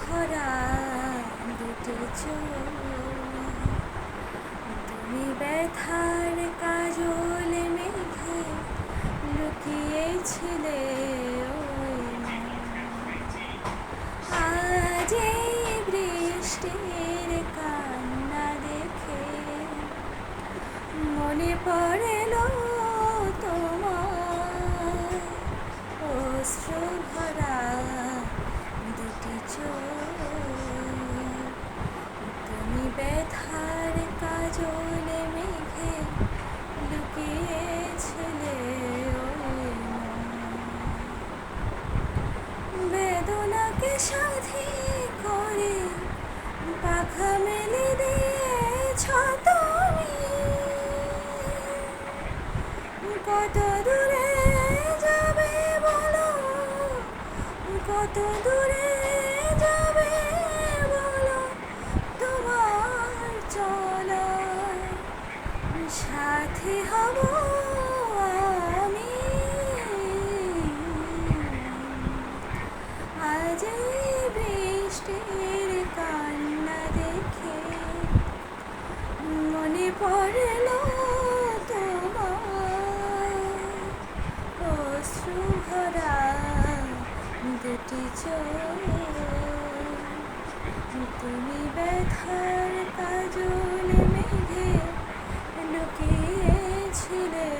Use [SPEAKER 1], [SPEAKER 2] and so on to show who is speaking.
[SPEAKER 1] ভরা দুটি চোখ, তুমি ব্যথার কাজল মেঘে লুকিয়েছিলে ওই আজ এই বৃষ্টির কান্না দেখে মনে পড়ল তোমার অশ্রু ভরা দুটি চোখ, তুমি ব্যথার কাজল মেঘে লুকিয়েছিলে ওই বেদনাকে সাথী করে পাখা মেলে দিয়েছ তুমি, কত দূরে যাবে বলো, কত দূরে যাবে বলো, তোমার চলা সাথী হব আমি। আজ এই বৃষ্টির কান্না দেখে মনে পড়ল তোমার অশ্রু ভরা দুটি চোখ, তুমি ব্যথার কাজল মেঘে লুকিয়েছিলে।